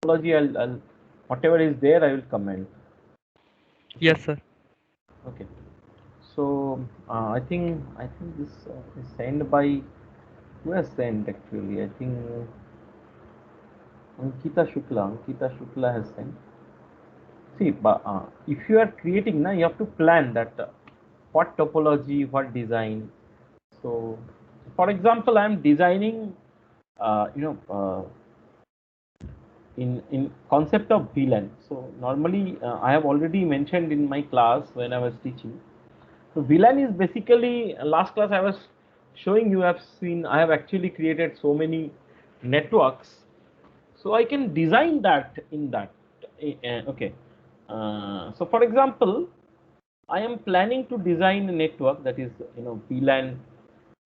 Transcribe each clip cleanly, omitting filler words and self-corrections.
topology, I'll whatever is there, I will comment. Yes, sir. Okay. So I think this is sent by, who has sent actually? I think Ankita Shukla has sent. See, but if you are creating, now you have to plan that what topology, what design. So, for example, I am designing, in concept of VLAN. So normally, I have already mentioned in my class when I was teaching. So VLAN is basically, last class I was showing you, have seen I have actually created so many networks, so I can design that in that. Okay. So for example, I am planning to design a network that is, VLAN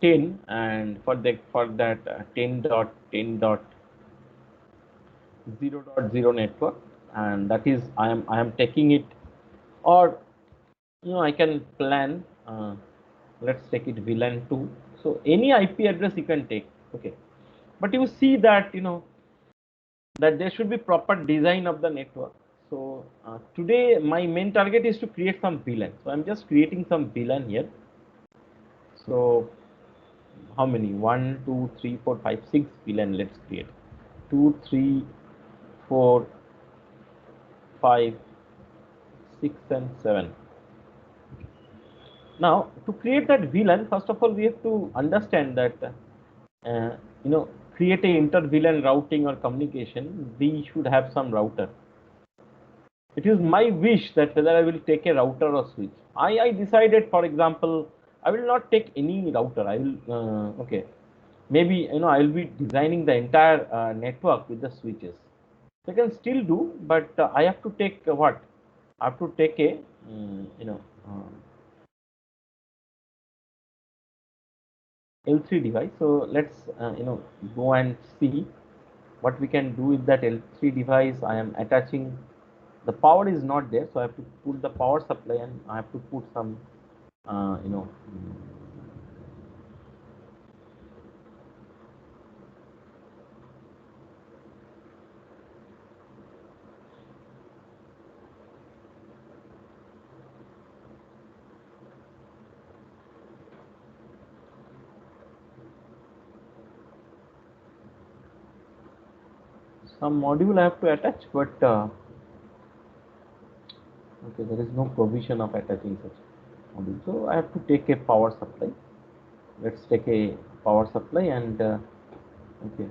10, and for that 10.10.0.0 network, and that is I am taking it, or I can plan, let's take it VLAN 2. So any IP address you can take. Okay, but you see that, that there should be proper design of the network. So today my main target is to create some VLAN. So I'm just creating some VLAN here. So how many? 1, 2, 3, 4, 5, 6 VLAN. Let's create 2, 3, 4, 5, 6, and 7. Now to create that VLAN, first of all we have to understand that, uh, you know create a inter VLAN routing or communication. We should have some router. It is my wish that whether I will take a router or switch. I decided, for example, I will not take any router. I will, okay, maybe, I will be designing the entire network with the switches. I can still do, but I have to take what? I have to take a, L3 device. So let's, go and see what we can do with that L3 device. I am attaching, the power is not there, so I have to put the power supply, and I have to put some, uh, you know some module I have to attach, but okay, there is no provision of attaching such module. So I have to take a power supply. Let's take a power supply, and okay,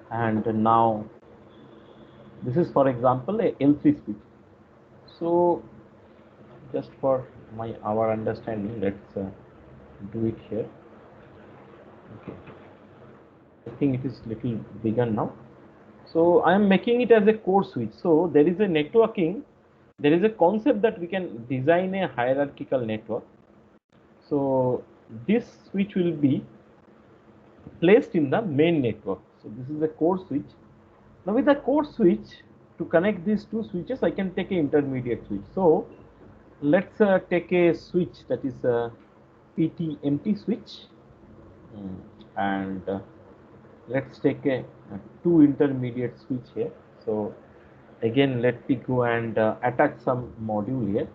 and now this is, for example, a L3 switch. So just for our understanding, let's do it here. Okay, I think it is little bigger now. So I am making it as a core switch. So there is a networking, there is a concept that we can design a hierarchical network. So this switch will be placed in the main network. So this is the core switch. Now with the core switch, to connect these two switches, I can take an intermediate switch. So let's take a switch that is a PT empty switch. And let's take a two intermediate switch here. So again, let me go and attach some module here.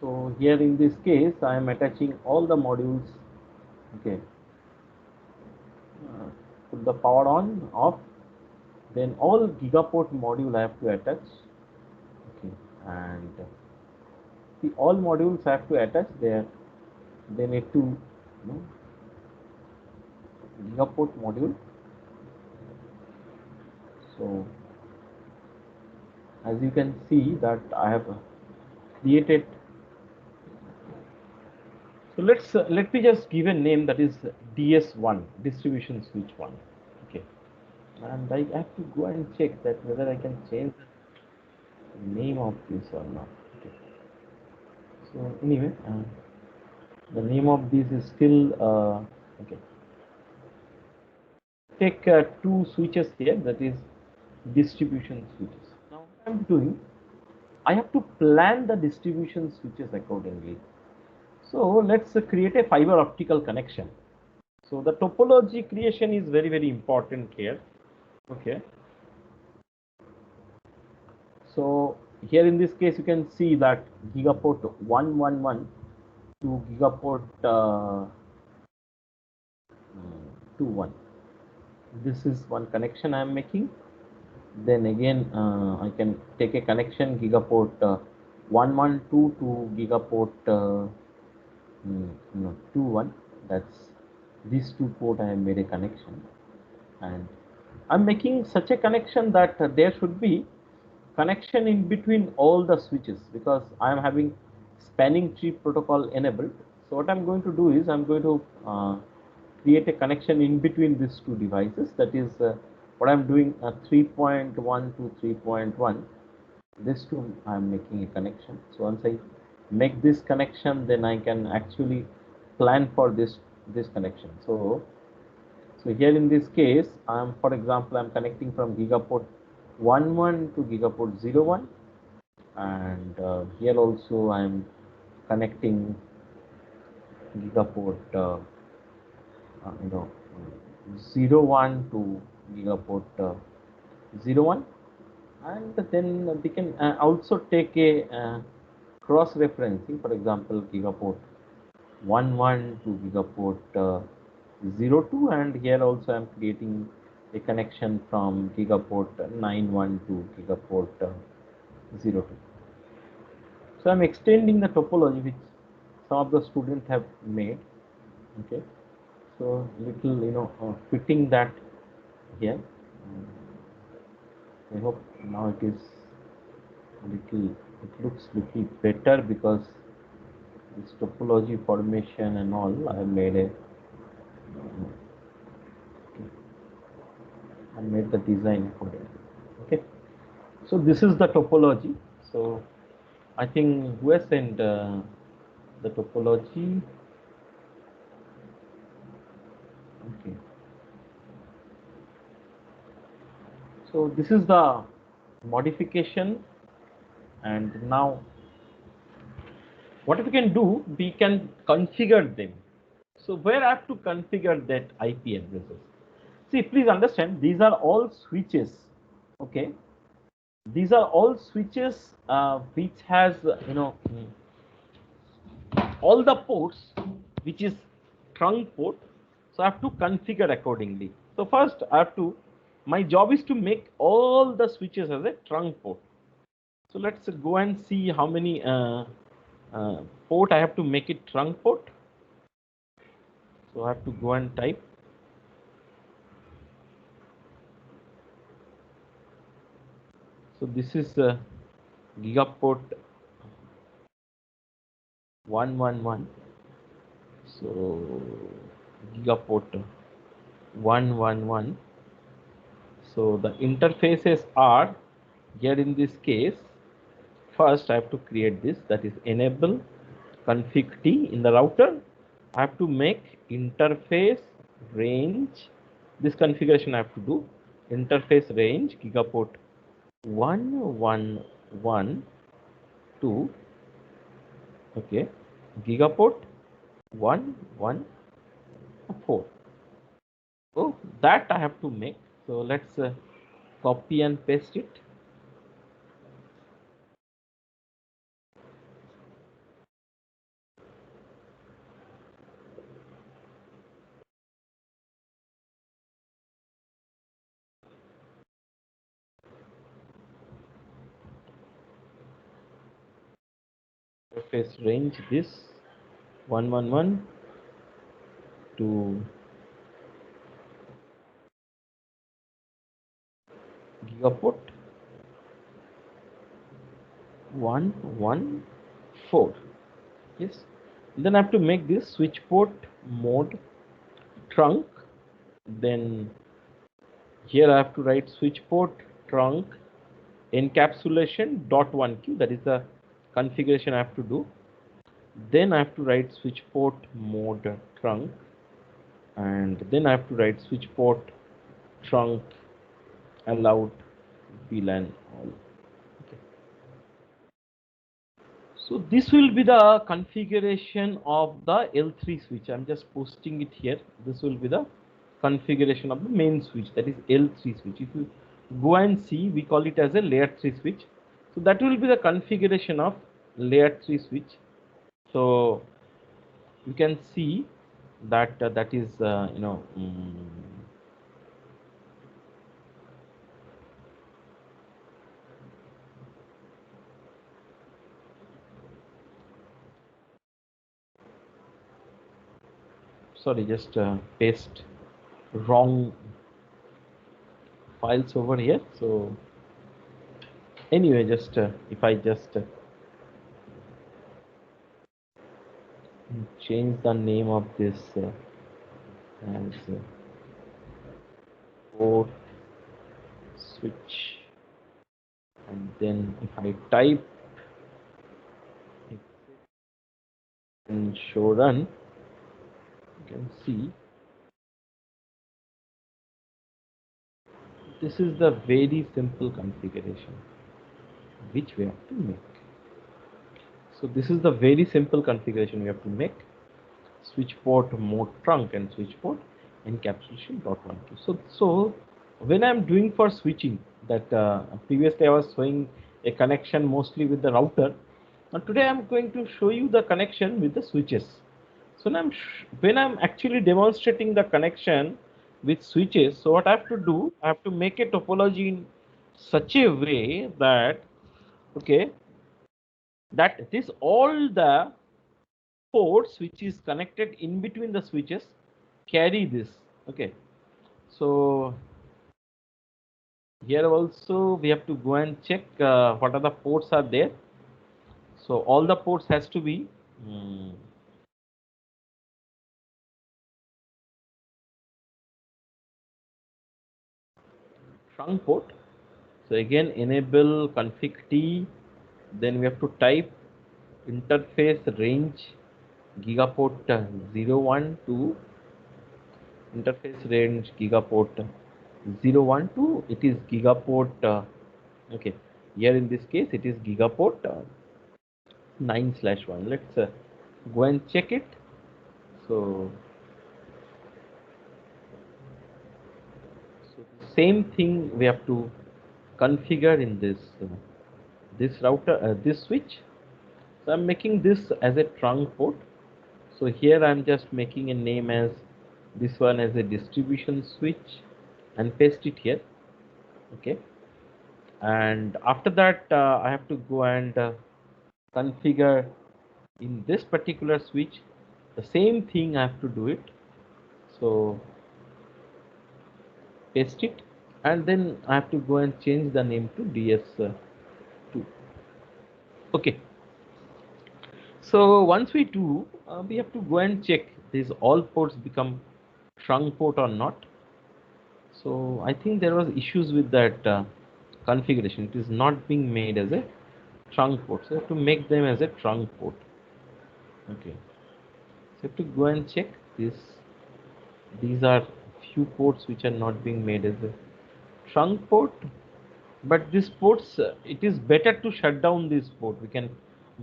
So here in this case, I am attaching all the modules. Okay, put the power on, off, then all gigaport module I have to attach. Okay, and see, all modules I have to attach there. They need to, gigaport module. So as you can see that I have created. So let me just give a name, that is DS1, distribution switch 1. Okay, and I have to go and check that whether I can change the name of this or not. Okay. So anyway, the name of this is still, okay. Take two switches here, that is distribution switches. Now what I'm doing, I have to plan the distribution switches accordingly. So let's create a fiber optical connection. So the topology creation is very, very important here. Okay. So here in this case, you can see that gigaport 111 to gigaport 21. This is one connection I am making. Then again, I can take a connection gigaport 112 to gigaport 21. That's these two port I have made a connection, and I'm making such a connection that there should be connection in between all the switches, because I am having spanning tree protocol enabled. So what I'm going to do is I'm going to create a connection in between these two devices. That is what I'm doing, 3.1 to 3.1. This two I'm making a connection. So once I make this connection, then I can actually plan for this connection. So here in this case, for example, I'm connecting from gigaport 11 to gigaport 01, and here also I'm connecting gigaport you know 01 to gigaport 01, and then we can also take a cross referencing, for example, gigaport 11 to gigaport 02, and here also I'm creating a connection from gigaport 91 to gigaport 02. So I'm extending the topology which some of the students have made. Okay, so little fitting that here. I hope now it is little, it looks little better, because this topology formation and all I have made a I made the design for it. Okay, so this is the topology. So I think who has sent the topology? Okay, so this is the modification, and now what we can do, we can configure them. So where I have to configure that IP addresses? See, please understand, these are all switches. Okay, these are all switches which has all the ports which is trunk port. So I have to configure accordingly. So first I have to, my job is to make all the switches as a trunk port. So let's go and see how many port I have to make it trunk port. So I have to go and type. So this is gigaport 111. So gigaport 111. So the interfaces are here in this case. First I have to create this, that is enable config T in the router. I have to make interface range. This configuration I have to do. Interface range gigaport 111 to okay gigaport 114. So that I have to make. So let's copy and paste it. Interface range this 111 to gigaport 114. Yes, then I have to make this switch port mode trunk. Then here I have to write switch port trunk encapsulation dot 1q, that is the configuration I have to do. Then I have to write switch port mode trunk, and then I have to write switch port trunk allowed VLAN all. Okay. So this will be the configuration of the L3 switch. I'm just posting it here. This will be the configuration of the main switch, that is L3 switch. If you go and see, we call it as a layer 3 switch. So that will be the configuration of layer 3 switch. So you can see that that is sorry, just paste wrong files over here. So anyway, just if I just change the name of this as port switch, and then if I type and show run, you can see this is the very simple configuration which we have to make. So this is the very simple configuration we have to make: switch port mode trunk and switch port encapsulation .12. So when I'm doing for switching, that previously I was showing a connection mostly with the router. Now today I'm going to show you the connection with the switches. So now when I'm actually demonstrating the connection with switches, so what I have to do, I have to make a topology in such a way that, okay, that this all the ports which is connected in between the switches carry this. Okay, so here also we have to go and check what are the ports are there. So all the ports has to be trunk port. So again, enable config T, then we have to type interface range gigaport 01 to interface range gigaport 01 to, it is gigaport okay, here in this case it is gigaport 9/1. Let's go and check it. So, the same thing we have to configure in this router, this switch. So I'm making this as a trunk port. So here I'm just making a name as this one as a distribution switch and paste it here. Okay, and after that I have to go and configure in this particular switch the same thing. I have to do it. So paste it, and then I have to go and change the name to DS2. Okay, so once we do, we have to go and check these all ports become trunk port or not. So I think there was issues with that configuration. It is not being made as a trunk port, so I have to make them as a trunk port. Okay, so I have to go and check this. These are few ports which are not being made as a trunk port, but these ports, it is better to shut down this port. We can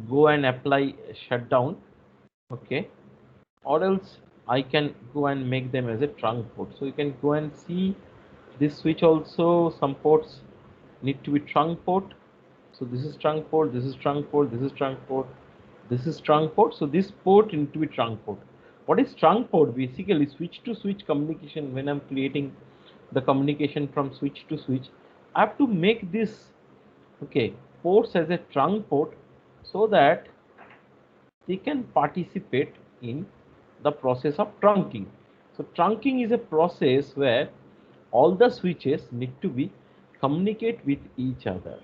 go and apply shutdown. Okay, or else I can go and make them as a trunk port. So you can go and see this switch also, some ports need to be trunk port. So this is trunk port, this is trunk port, this is trunk port, this is trunk port. So this port need to be trunk port. What is trunk port? Basically switch to switch communication. When I'm creating the communication from switch to switch, I have to make this, okay, ports as a trunk port, so that they can participate in the process of trunking. So trunking is a process where all the switches need to be communicate with each other.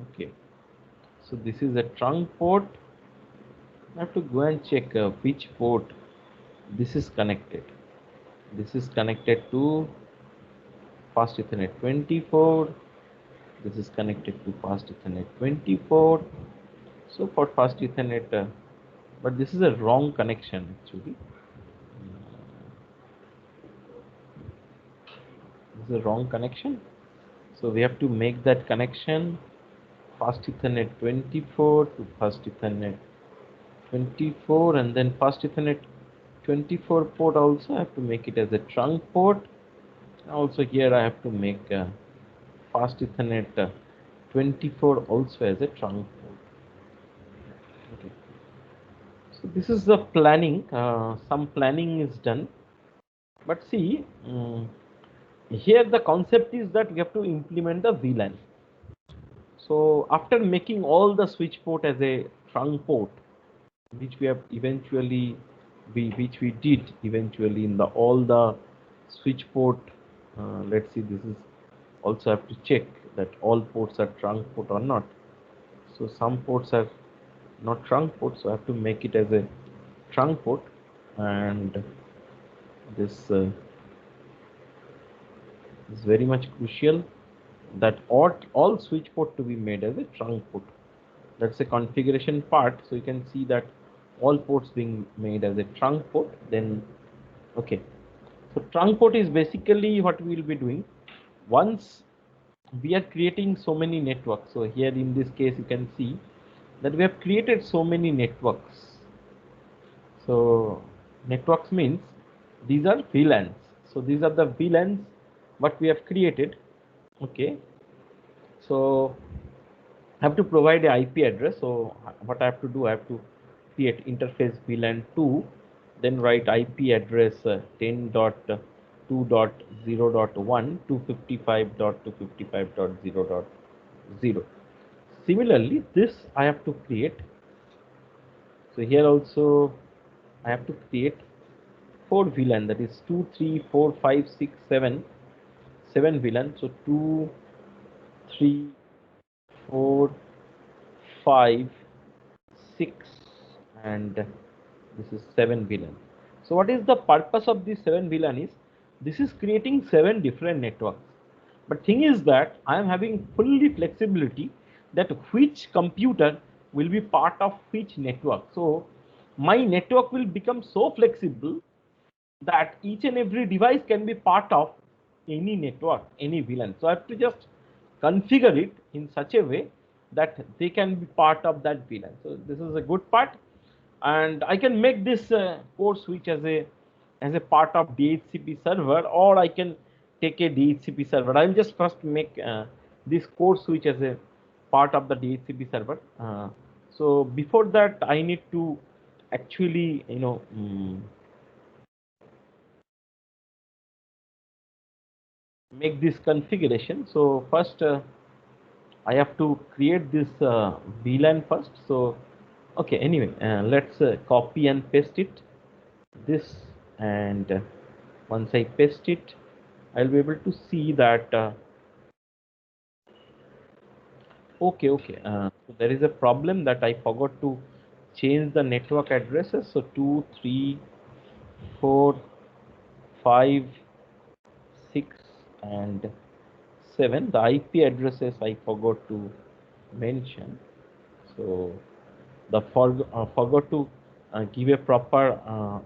Okay, so this is a trunk port. I have to go and check which port this is connected. This is connected to fast Ethernet 24. This is connected to fast Ethernet 24. So for fast Ethernet, but this is a wrong connection actually. This is a wrong connection. So we have to make that connection fast Ethernet 24 to fast Ethernet 24, and then fast Ethernet 24 port also I have to make it as a trunk port. Also here I have to make fast Ethernet 24 also as a trunk port. Okay. So this is the planning. Some planning is done, but see, here the concept is that we have to implement the VLAN. So after making all the switch port as a trunk port, which we have eventually, which we did eventually in the all the switch port. Let's see, this is also have to check that all ports are trunk port or not. So some ports are not trunk port, so I have to make it as a trunk port, and this is very much crucial that all switch port to be made as a trunk port. That's a configuration part, so you can see that all ports being made as a trunk port. Then okay, so trunk port is basically what we will be doing once we are creating so many networks. So here in this case you can see that we have created so many networks. So networks means these are VLANs. So these are the VLANs what we have created. Okay, so I have to provide a IP address. So what I have to do, I have to create interface VLAN 2, then write IP address 10.2.0.1 255.255.0.0. Similarly, this I have to create. So here also I have to create 4 VLAN, that is 2, 3, 4, 5, 6, 7, 7 VLAN. So 2, 3, 4, 5, 6, and this is 7 VLAN. So what is the purpose of this 7 VLAN is, this is creating 7 different networks. But thing is that I am having fully flexibility that which computer will be part of which network. So my network will become so flexible that each and every device can be part of any network, any VLAN. So I have to just configure it in such a way that they can be part of that VLAN. So this is a good part, and I can make this core switch as a part of DHCP server, or I can take a DHCP server. I'll just first make this core switch as a part of the DHCP server. So before that, I need to actually, make this configuration. So first I have to create this VLAN first. So okay, anyway, let's copy and paste it this, and once I paste it, I'll be able to see that okay, so there is a problem that I forgot to change the network addresses. So 2, 3, 4, 5, 6, and 7, the IP addresses I forgot to mention. So the forgot to give a proper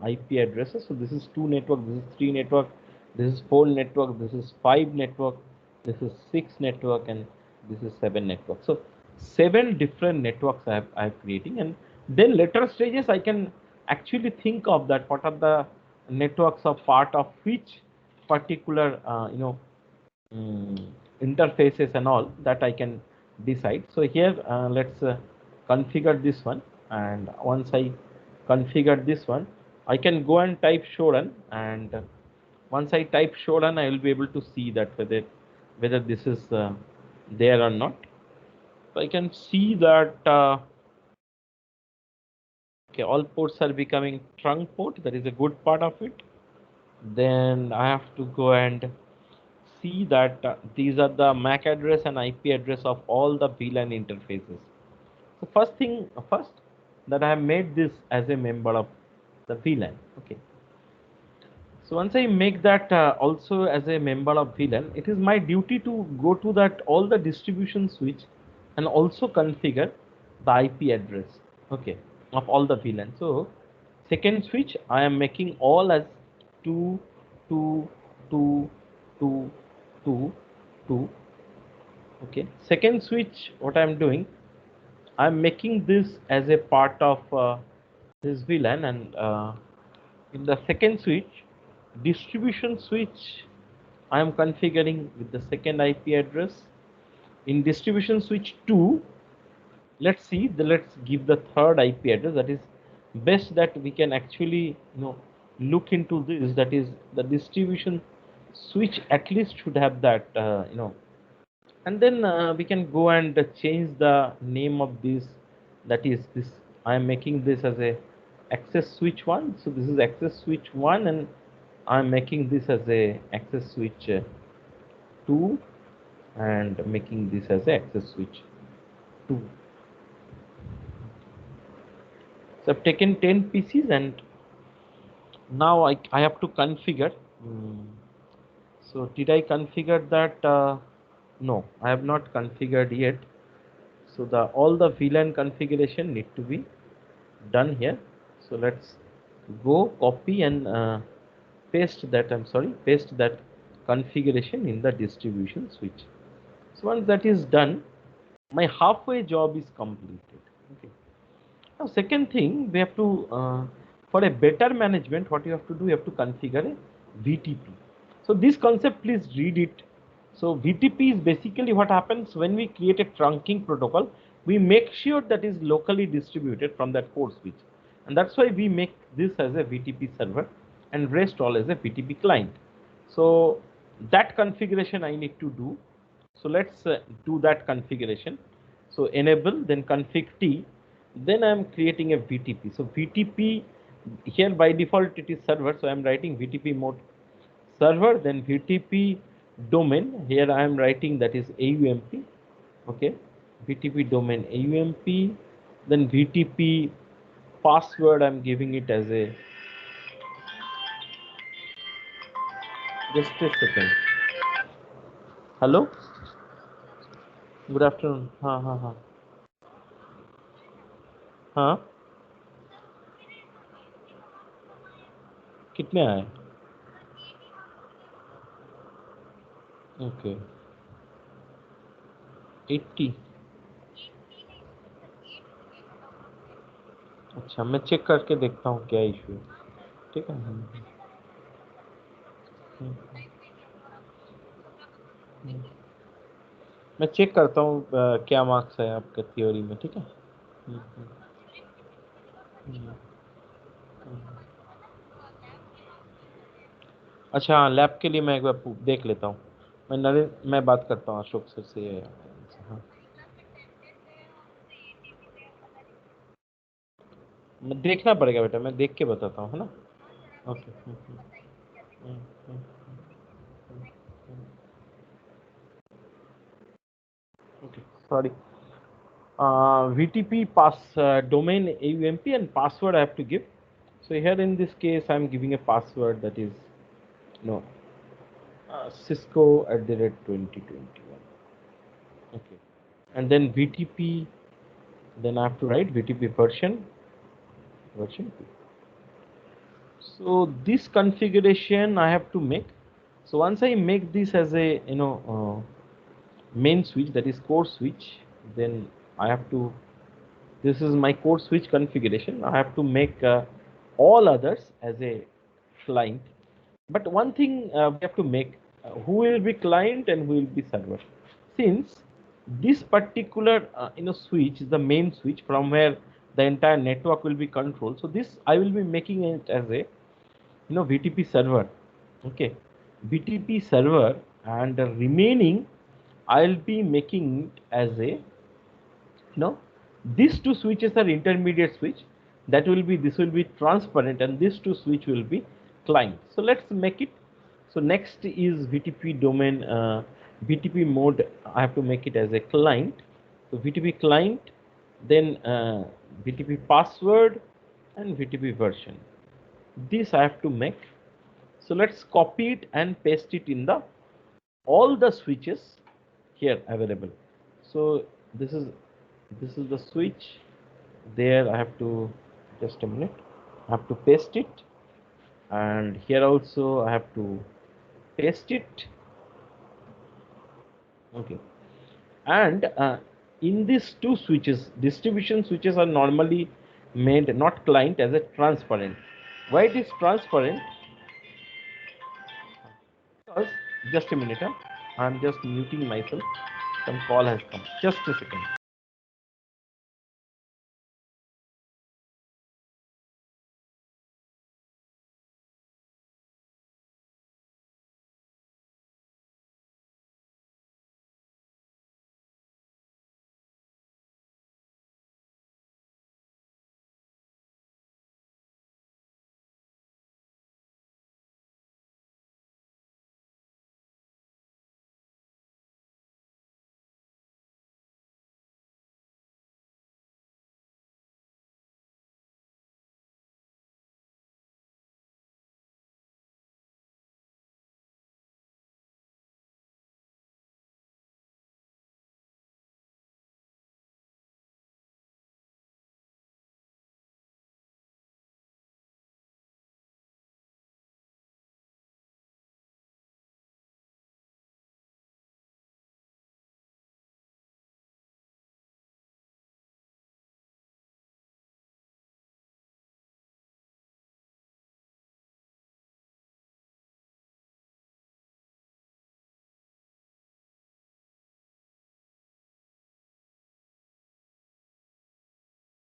IP addresses. So this is 2 network, this is 3 network, this is 4 network, this is 5 network, this is 6 network, and this is 7 network. So 7 different networks I have creating, and then later stages I can actually think of that what are the networks of part of which particular interfaces and all that I can decide. So here let's configure this one, and once I configure this one, I can go and type show run, and once I type show run, I will be able to see that whether this is there or not. So I can see that okay, all ports are becoming trunk port. That is a good part of it. Then I have to go and see that these are the MAC address and IP address of all the VLAN interfaces. So first that I have made this as a member of the VLAN. Okay. So once I make that also as a member of VLAN, it is my duty to go to that all the distribution switch and also configure the IP address. Okay, of all the VLAN. So second switch I am making all as 2, 2, 2, 2, 2, 2, Okay, second switch, what I'm doing, I'm making this as a part of this VLAN, and in the second switch, distribution switch, I am configuring with the second IP address. In distribution switch 2, let's give the third IP address. That is best that we can actually look into this. That is the distribution switch at least should have that and then we can go and change the name of this. That is this, I am making this as a access switch 1. So this is access switch 1, and I'm making this as a access switch 2, and making this as a access switch 2. So I've taken 10 PCs, and now I have to configure. So did I configure that? No, I have not configured yet. So the all the VLAN configuration need to be done here. So let's go copy and paste that. I'm sorry, paste that configuration in the distribution switch. So once that is done, my halfway job is completed. Okay. Now, second thing, we have to, for a better management, what you have to do, you have to configure a VTP. So this concept, please read it. So VTP is basically what happens when we create a trunking protocol. We make sure that is locally distributed from that core switch, and that's why we make this as a VTP server and rest all as a VTP client. So that configuration I need to do. So let's do that configuration. So enable, then config T, then I'm creating a VTP. So VTP here by default it is server, so I'm writing VTP mode server, then VTP domain, here I am writing that is AUMP. Okay, VTP domain AUMP, then VTP password I'm giving it as a, just a second. Hello, good afternoon. हाँ कितने आए? Okay 80. अच्छा, मैं check करके देखता हूँ क्या issue है. ठीक है. हम्म, हम्म. मैं चेक करता हूँ क्या मार्क्स है आपके थ्योरी में. ठीक है. हम्म, हम्म, हम्म, हम्म. अच्छा हाँ, लैब के लिए मैं एक बार देख लेता हूँ. मैं बात करता हूँ अशोक सर से. हाँ, मैं देखना पड़ेगा बेटा, मैं देख के बताता हूँ, है ना. Okay. Okay, sorry. VTP pass domain AUMP and password I have to give. So here in this case I am giving a password that is no Cisco @2021. Okay, and then VTP. Then I have to write VTP version 2. So this configuration I have to make. So once I make this as a main switch, that is core switch, then I have to, this is my core switch configuration. I have to make all others as a client. But one thing we have to make, who will be client and who will be server. Since this particular switch is the main switch from where the entire network will be controlled. So this I will be making it as a VTP server. Okay, VTP server, and the remaining I'll be making it as a these two switches are intermediate switch. That will be, this will be transparent, and these two switch will be client. So let's make it. So next is VTP domain, VTP mode. I have to make it as a client. So VTP client, then VTP password and VTP version. This I have to make. So let's copy it and paste it in the all the switches here available. So this is the switch. There I have to, just a minute, I have to paste it, and here also I have to paste it. Okay, And in these two switches, distribution switches are normally made not client as a transparent. Why it is transparent? Because just a minute, I'm just muting myself. Some call has come. Just a second.